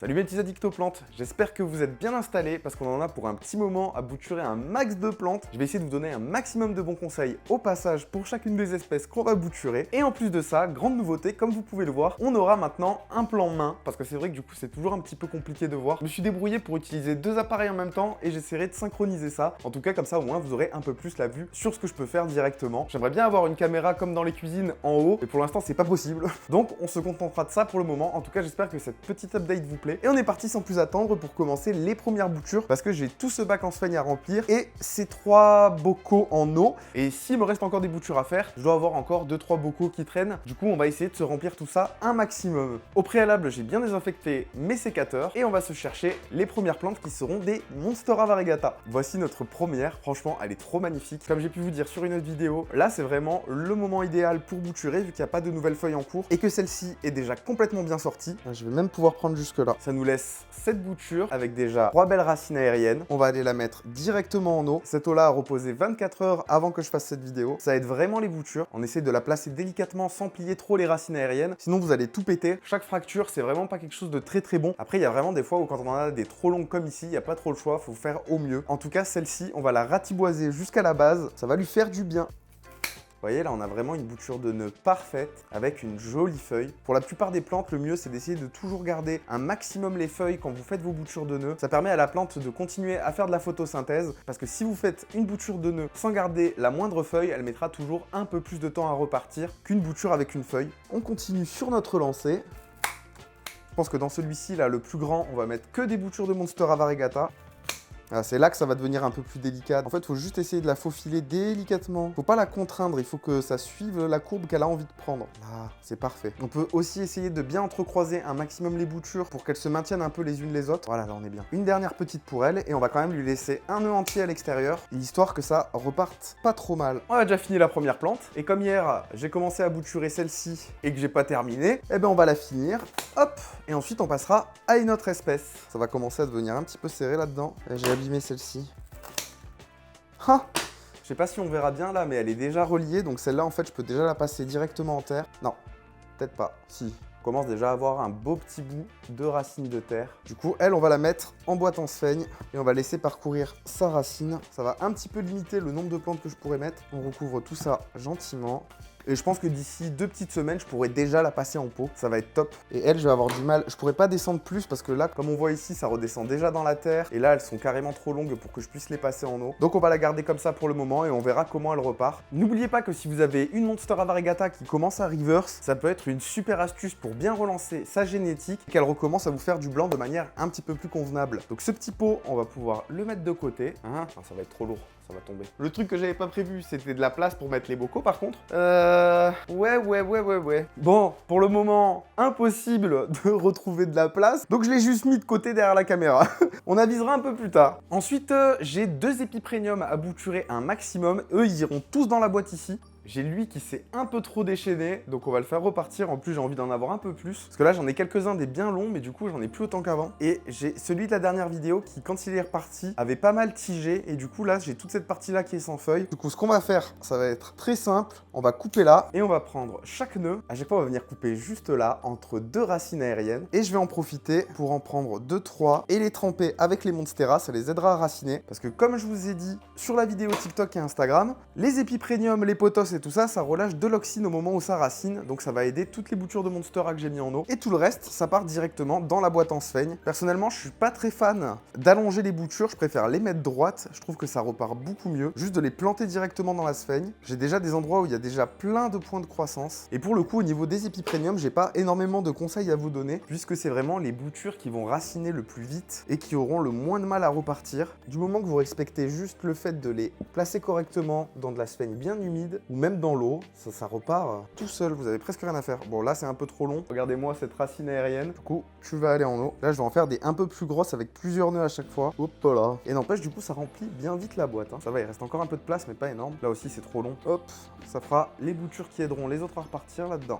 Salut mes petits addicts aux plantes, j'espère que vous êtes bien installés parce qu'on en a pour un petit moment à bouturer un max de plantes. Je vais essayer de vous donner un maximum de bons conseils au passage pour chacune des espèces qu'on va bouturer. Et en plus de ça, grande nouveauté, comme vous pouvez le voir, on aura maintenant un plan main parce que c'est vrai que du coup c'est toujours un petit peu compliqué de voir. Je me suis débrouillé pour utiliser deux appareils en même temps et j'essaierai de synchroniser ça. En tout cas comme ça au moins vous aurez un peu plus la vue sur ce que je peux faire directement. J'aimerais bien avoir une caméra comme dans les cuisines en haut, mais pour l'instant c'est pas possible. Donc on se contentera de ça pour le moment. En tout cas j'espère que cette petite update vous plaît. Et on est parti sans plus attendre pour commencer les premières boutures parce que j'ai tout ce bac en sphaigne à remplir et ces 3 bocaux en eau. Et s'il me reste encore des boutures à faire, je dois avoir encore 2-3 bocaux qui traînent. Du coup, on va essayer de se remplir tout ça un maximum. Au préalable, j'ai bien désinfecté mes sécateurs et on va se chercher les premières plantes qui seront des Monstera variegata. Voici notre première. Franchement, elle est trop magnifique. Comme j'ai pu vous dire sur une autre vidéo, là, c'est vraiment le moment idéal pour bouturer vu qu'il n'y a pas de nouvelles feuilles en cours et que celle-ci est déjà complètement bien sortie. Je vais même pouvoir prendre jusque là. Ça nous laisse cette bouture avec déjà 3 belles racines aériennes. On va aller la mettre directement en eau. Cette eau-là a reposé 24 heures avant que je fasse cette vidéo. Ça aide vraiment les boutures. On essaie de la placer délicatement sans plier trop les racines aériennes. Sinon, vous allez tout péter. Chaque fracture, c'est vraiment pas quelque chose de très très bon. Après, il y a vraiment des fois où quand on en a des trop longues comme ici, il n'y a pas trop le choix. Faut faire au mieux. En tout cas, celle-ci, on va la ratiboiser jusqu'à la base. Ça va lui faire du bien. Vous voyez, là, on a vraiment une bouture de nœud parfaite avec une jolie feuille. Pour la plupart des plantes, le mieux, c'est d'essayer de toujours garder un maximum les feuilles quand vous faites vos boutures de nœud. Ça permet à la plante de continuer à faire de la photosynthèse parce que si vous faites une bouture de nœud sans garder la moindre feuille, elle mettra toujours un peu plus de temps à repartir qu'une bouture avec une feuille. On continue sur notre lancée. Je pense que dans celui-ci, là, le plus grand, on va mettre que des boutures de Monstera variegata. Ah, c'est là que ça va devenir un peu plus délicat. En fait, il faut juste essayer de la faufiler délicatement. Faut pas la contraindre, il faut que ça suive la courbe qu'elle a envie de prendre. Là, c'est parfait. On peut aussi essayer de bien entrecroiser un maximum les boutures pour qu'elles se maintiennent un peu les unes les autres. Voilà, là on est bien. Une dernière petite pour elle et on va quand même lui laisser un nœud entier à l'extérieur, histoire que ça reparte pas trop mal. On a déjà fini la première plante et comme hier, j'ai commencé à bouturer celle-ci et que j'ai pas terminé, eh ben on va la finir. Hop, et ensuite on passera à une autre espèce. Ça va commencer à devenir un petit peu serré là-dedans. J'ai abîmé celle-ci. Ah, je sais pas si on verra bien là, mais elle est déjà reliée, donc celle-là en fait je peux déjà la passer directement en terre. Non, peut-être pas. Si. On commence déjà à avoir un beau petit bout de racine de terre. Du coup, elle, on va la mettre en boîte en sphaigne et on va laisser parcourir sa racine. Ça va un petit peu limiter le nombre de plantes que je pourrais mettre. On recouvre tout ça gentiment. Et je pense que d'ici 2 petites semaines, je pourrais déjà la passer en pot. Ça va être top. Et elle, je vais avoir du mal. Je pourrais pas descendre plus parce que là, comme on voit ici, ça redescend déjà dans la terre. Et là, elles sont carrément trop longues pour que je puisse les passer en eau. Donc on va la garder comme ça pour le moment et on verra comment elle repart. N'oubliez pas que si vous avez une Monstera variegata qui commence à reverse, ça peut être une super astuce pour bien relancer sa génétique et qu'elle recommence à vous faire du blanc de manière un petit peu plus convenable. Donc ce petit pot, on va pouvoir le mettre de côté. Hein, ça va être trop lourd. Ça va tomber. Le truc que j'avais pas prévu, c'était de la place pour mettre les bocaux par contre. Ouais. Bon, pour le moment, impossible de retrouver de la place. Donc je l'ai juste mis de côté derrière la caméra. On avisera un peu plus tard. Ensuite, j'ai 2 épipréniums à bouturer un maximum. Eux, ils iront tous dans la boîte ici. J'ai lui qui s'est un peu trop déchaîné, donc on va le faire repartir. En plus, j'ai envie d'en avoir un peu plus. Parce que là, j'en ai quelques-uns des bien longs, mais du coup, j'en ai plus autant qu'avant. Et j'ai celui de la dernière vidéo qui, quand il est reparti, avait pas mal tigé. Et du coup, là, j'ai toute cette partie-là qui est sans feuilles. Du coup, ce qu'on va faire, ça va être très simple. On va couper là et on va prendre chaque nœud. À chaque fois, on va venir couper juste là, entre 2 racines aériennes. Et je vais en profiter pour en prendre 2-3 et les tremper avec les Monstera. Ça les aidera à raciner. Parce que comme je vous ai dit sur la vidéo TikTok et Instagram, les épipréniums, les potos et tout ça, ça relâche de l'oxyne au moment où ça racine, donc ça va aider toutes les boutures de Monstera que j'ai mis en eau. Et tout le reste, ça part directement dans la boîte en sphaigne. Personnellement, je suis pas très fan d'allonger les boutures, je préfère les mettre droites, je trouve que ça repart beaucoup mieux. Juste de les planter directement dans la sphaigne. J'ai déjà des endroits où il y a déjà plein de points de croissance. Et pour le coup, au niveau des épipréniums, j'ai pas énormément de conseils à vous donner, puisque c'est vraiment les boutures qui vont raciner le plus vite et qui auront le moins de mal à repartir. Du moment que vous respectez juste le fait de les placer correctement dans de la sphaigne bien humide, ou même dans l'eau, ça repart tout seul, vous avez presque rien à faire. Bon là c'est un peu trop long, regardez-moi cette racine aérienne. Du coup, tu vas aller en eau. Là je vais en faire des un peu plus grosses avec plusieurs nœuds à chaque fois. Hop là. Et n'empêche du coup ça remplit bien vite la boîte. Ça va, il reste encore un peu de place mais pas énorme. Là aussi c'est trop long. Hop, ça fera les boutures qui aideront les autres à repartir là-dedans.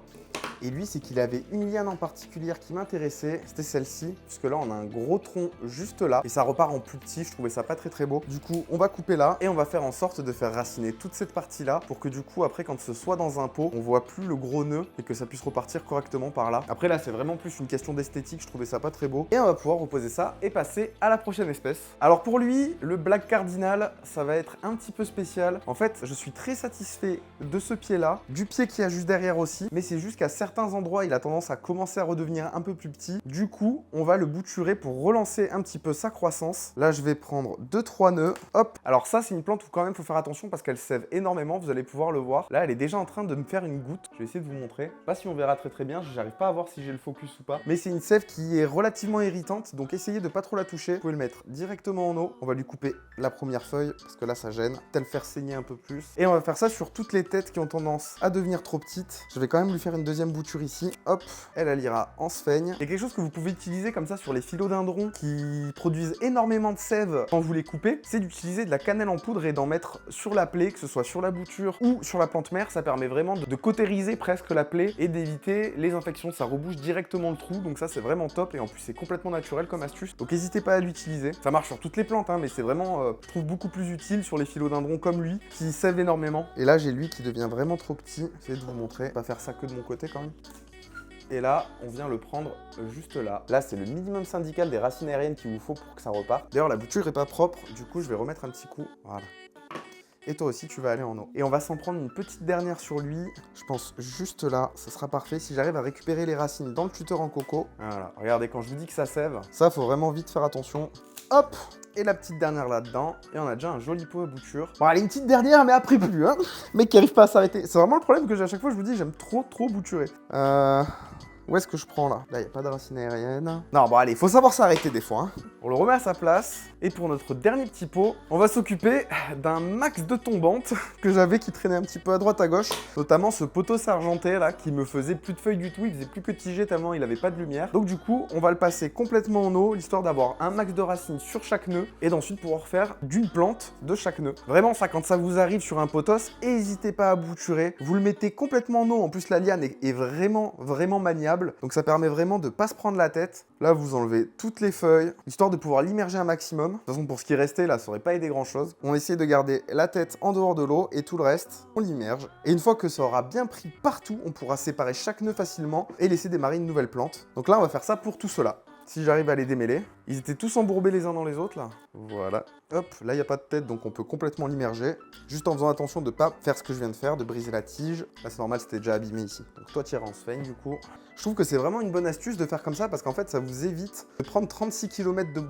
Et lui, c'est qu'il avait une liane en particulier qui m'intéressait, c'était celle-ci, puisque là, on a un gros tronc juste là, et ça repart en plus petit, je trouvais ça pas très beau. Du coup, on va couper là, et on va faire en sorte de faire raciner toute cette partie-là, pour que du coup, après, quand ce soit dans un pot, on voit plus le gros nœud, et que ça puisse repartir correctement par là. Après, là, c'est vraiment plus une question d'esthétique, je trouvais ça pas très beau. Et on va pouvoir reposer ça, et passer à la prochaine espèce. Alors pour lui, le Black Cardinal, ça va être un petit peu spécial. En fait, je suis très satisfait de ce pied-là, du pied qui a juste derrière aussi, mais c'est juste qu'à certains endroits, il a tendance à commencer à redevenir un peu plus petit. Du coup, on va le bouturer pour relancer un petit peu sa croissance. Là, je vais prendre 2-3 nœuds. Hop. Alors ça, c'est une plante où quand même, il faut faire attention parce qu'elle sève énormément. Vous allez pouvoir le voir. Là, elle est déjà en train de me faire une goutte. Je vais essayer de vous montrer. Pas si on verra très bien. J'arrive pas à voir si j'ai le focus ou pas. Mais c'est une sève qui est relativement irritante. Donc, essayez de pas trop la toucher. Vous pouvez le mettre directement en eau. On va lui couper la première feuille parce que là, ça gêne. Peut-être le faire saigner un peu plus. Et on va faire ça sur toutes les têtes qui ont tendance à devenir trop petites. Je vais quand même lui faire une deuxième bouture ici. Hop, elle ira en sphaigne. Il y a quelque chose que vous pouvez utiliser comme ça sur les philodendrons qui produisent énormément de sève quand vous les coupez, c'est d'utiliser de la cannelle en poudre et d'en mettre sur la plaie, que ce soit sur la bouture ou sur la plante mère. Ça permet vraiment de cautériser presque la plaie et d'éviter les infections. Ça rebouche directement le trou, donc ça c'est vraiment top et en plus c'est complètement naturel comme astuce. Donc n'hésitez pas à l'utiliser. Ça marche sur toutes les plantes, hein, mais c'est vraiment, je trouve, beaucoup plus utile sur les philodendrons comme lui, qui sèvent énormément. Et là j'ai lui qui devient vraiment trop petit. J'essaie de vous montrer, pas faire ça que de mon côté quand même. Et là, on vient le prendre juste là. Là, c'est le minimum syndical des racines aériennes qu'il vous faut pour que ça reparte. D'ailleurs, la bouture est pas propre, du coup, je vais remettre un petit coup. Voilà. Et toi aussi, tu vas aller en eau. Et on va s'en prendre une petite dernière sur lui. Je pense juste là, ça sera parfait. Si j'arrive à récupérer les racines dans le tuteur en coco. Voilà, regardez, quand je vous dis que ça sève, ça, faut vraiment vite faire attention. Hop! Et la petite dernière là-dedans. Et on a déjà un joli pot à bouture. Bon, allez, une petite dernière, mais après plus, hein. Mec qui arrive pas à s'arrêter. C'est vraiment le problème que j'ai à chaque fois, je vous dis, j'aime trop bouturer. Où est-ce que je prends là? Là, il n'y a pas de racine aérienne. Non, bon, allez, faut savoir s'arrêter des fois. Hein. On le remet à sa place. Et pour notre dernier petit pot, on va s'occuper d'un max de tombantes que j'avais qui traînait un petit peu à droite à gauche. Notamment ce poteau argenté là qui me faisait plus de feuilles du tout. Il faisait plus que tiger tellement il avait pas de lumière. Donc du coup, on va le passer complètement en eau, histoire d'avoir un max de racines sur chaque nœud et d'ensuite pouvoir faire d'une plante de chaque nœud. Vraiment, ça, quand ça vous arrive sur un potos, n'hésitez pas à bouturer. Vous le mettez complètement en eau. En plus, la liane est vraiment maniable. Donc ça permet vraiment de pas se prendre la tête. Là, vous enlevez toutes les feuilles, histoire de pouvoir l'immerger un maximum. De toute façon, pour ce qui restait, là, ça aurait pas aidé grand-chose. On essaie de garder la tête en dehors de l'eau et tout le reste, on l'immerge. Et une fois que ça aura bien pris partout, on pourra séparer chaque nœud facilement et laisser démarrer une nouvelle plante. Donc là, on va faire ça pour tout cela. Si j'arrive à les démêler. Ils étaient tous embourbés les uns dans les autres, là. Voilà. Hop, là, il n'y a pas de tête, donc on peut complètement l'immerger. Juste en faisant attention de ne pas faire ce que je viens de faire, de briser la tige. Là, c'est normal, c'était déjà abîmé ici. Donc toi, tu iras en sphaigne, du coup. Je trouve que c'est vraiment une bonne astuce de faire comme ça, parce qu'en fait, ça vous évite de prendre 36 km de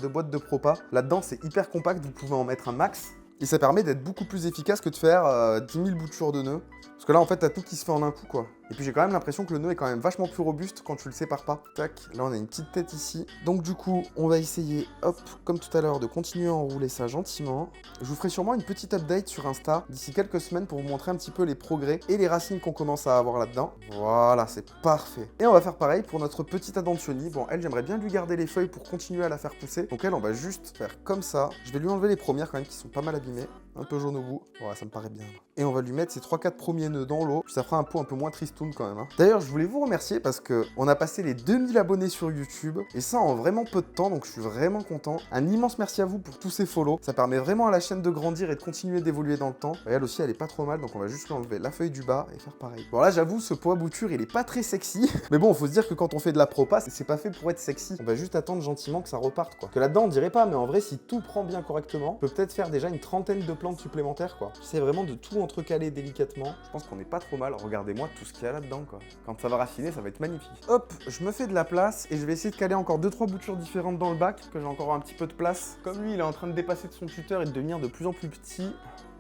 boîte de propa. Là-dedans, c'est hyper compact, vous pouvez en mettre un max. Et ça permet d'être beaucoup plus efficace que de faire 10 000 boutures de nœuds. Parce que là, en fait, t'as tout qui se fait en un coup, quoi. Et puis j'ai quand même l'impression que le nœud est quand même vachement plus robuste quand tu le sépares pas. Tac, là on a une petite tête ici. Donc du coup, on va essayer, hop, comme tout à l'heure, de continuer à enrouler ça gentiment. Je vous ferai sûrement une petite update sur Insta d'ici quelques semaines pour vous montrer un petit peu les progrès et les racines qu'on commence à avoir là-dedans. Voilà, c'est parfait. Et on va faire pareil pour notre petite Adancionie. Bon, elle, j'aimerais bien lui garder les feuilles pour continuer à la faire pousser. Donc elle, on va juste faire comme ça. Je vais lui enlever les premières quand même qui sont pas mal abîmées. Un peu jaune au bout. Ouais, ça me paraît bien. Et on va lui mettre ces 3-4 premiers nœuds dans l'eau. Puis ça fera un pot un peu moins tristoun quand même. Hein. D'ailleurs, je voulais vous remercier parce que on a passé les 2000 abonnés sur YouTube. Et ça en vraiment peu de temps. Donc je suis vraiment content. Un immense merci à vous pour tous ces follow. Ça permet vraiment à la chaîne de grandir et de continuer d'évoluer dans le temps. Et elle aussi, elle est pas trop mal. Donc on va juste lui enlever la feuille du bas et faire pareil. Bon là, j'avoue, ce pot à bouture, il est pas très sexy. Mais bon, faut se dire que quand on fait de la propa, c'est pas fait pour être sexy. On va juste attendre gentiment que ça reparte, quoi. Que là-dedans, on dirait pas. Mais en vrai, si tout prend bien correctement, on peut peut-être faire déjà une trentaine de plantes supplémentaires, quoi. C'est vraiment de tout entrecaler délicatement. Je pense qu'on est pas trop mal. Regardez-moi tout ce qu'il y a là-dedans, quoi. Quand ça va raciner, ça va être magnifique. Hop, je me fais de la place et je vais essayer de caler encore 2-3 boutures différentes dans le bac, que j'ai encore un petit peu de place. Comme lui, il est en train de dépasser de son tuteur et de devenir de plus en plus petit,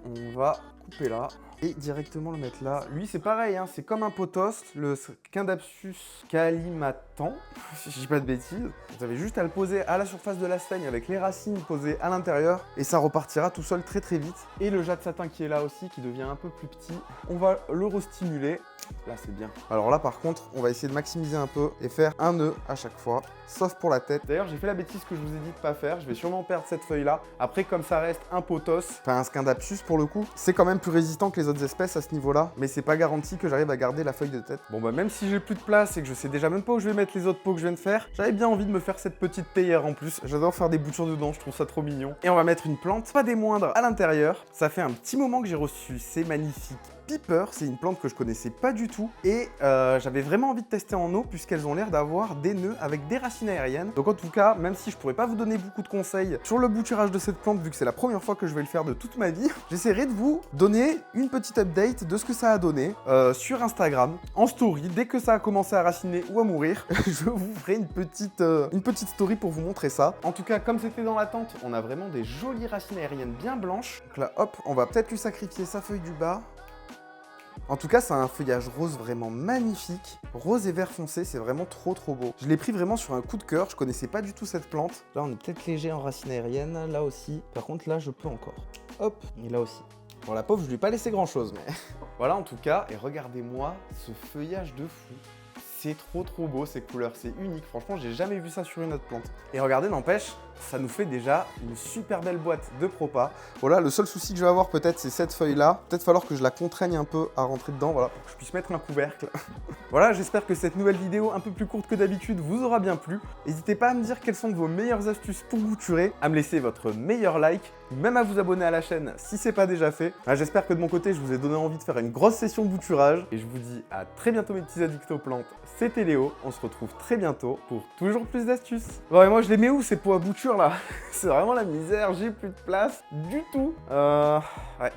on va couper là et directement le mettre là. Lui, c'est pareil, hein, c'est comme un potost, le Scindapsus calimatus. temps, si je dis pas de bêtises. Vous avez juste à le poser à la surface de la steigne avec les racines posées à l'intérieur et ça repartira tout seul très très vite. Et le jas de satin qui est là aussi, qui devient un peu plus petit, on va le restimuler. Là, c'est bien. Alors là, par contre, on va essayer de maximiser un peu et faire un nœud à chaque fois, sauf pour la tête. D'ailleurs, j'ai fait la bêtise que je vous ai dit de pas faire. Je vais sûrement perdre cette feuille-là. Après, comme ça reste un potos, enfin un Scindapsus pour le coup, c'est quand même plus résistant que les autres espèces à ce niveau-là, mais c'est pas garanti que j'arrive à garder la feuille de tête. Bon, bah même si j'ai plus de place et que je sais déjà même pas où je vais mettre les autres pots que je viens de faire, j'avais bien envie de me faire cette petite théière en plus. J'adore faire des boutures dedans, je trouve ça trop mignon. Et on va mettre une plante, pas des moindres, à l'intérieur. Ça fait un petit moment que j'ai reçu ces magnifiques Piper, c'est une plante que je connaissais pas du tout et j'avais vraiment envie de tester en eau puisqu'elles ont l'air d'avoir des nœuds avec des racines aériennes. Donc en tout cas, même si je pourrais pas vous donner beaucoup de conseils sur le bouturage de cette plante vu que c'est la première fois que je vais le faire de toute ma vie, j'essaierai de vous donner une petite update de ce que ça a donné sur Instagram, en story. Dès que ça a commencé à raciner ou à mourir, je vous ferai une petite story pour vous montrer ça. En tout cas, comme c'était dans la tente, on a vraiment des jolies racines aériennes bien blanches. Donc là, hop, on va peut-être lui sacrifier sa feuille du bas. En tout cas, ça a un feuillage rose vraiment magnifique. Rose et vert foncé, c'est vraiment trop beau. Je l'ai pris vraiment sur un coup de cœur, je connaissais pas du tout cette plante. Là, on est peut-être léger en racine aérienne, là aussi. Par contre, là, je peux encore. Hop, et là aussi. Bon, la pauvre, je lui ai pas laissé grand-chose, mais... Voilà, en tout cas, et regardez-moi ce feuillage de fou. C'est trop beau ces couleurs, c'est unique. Franchement, j'ai jamais vu ça sur une autre plante. Et regardez, n'empêche, ça nous fait déjà une super belle boîte de Propa. Voilà, le seul souci que je vais avoir peut-être, c'est cette feuille-là. Peut-être falloir que je la contraigne un peu à rentrer dedans, voilà, pour que je puisse mettre un couvercle. Voilà, j'espère que cette nouvelle vidéo, un peu plus courte que d'habitude, vous aura bien plu. N'hésitez pas à me dire quelles sont vos meilleures astuces pour bouturer, à me laisser votre meilleur like, ou même à vous abonner à la chaîne si c'est pas déjà fait. J'espère que de mon côté, je vous ai donné envie de faire une grosse session de bouturage. Et je vous dis à très bientôt mes petits addicts aux plantes. C'était Léo, on se retrouve très bientôt pour toujours plus d'astuces. Bon, et moi je les mets où ces pots à bouture là? C'est vraiment la misère, j'ai plus de place du tout. Ouais.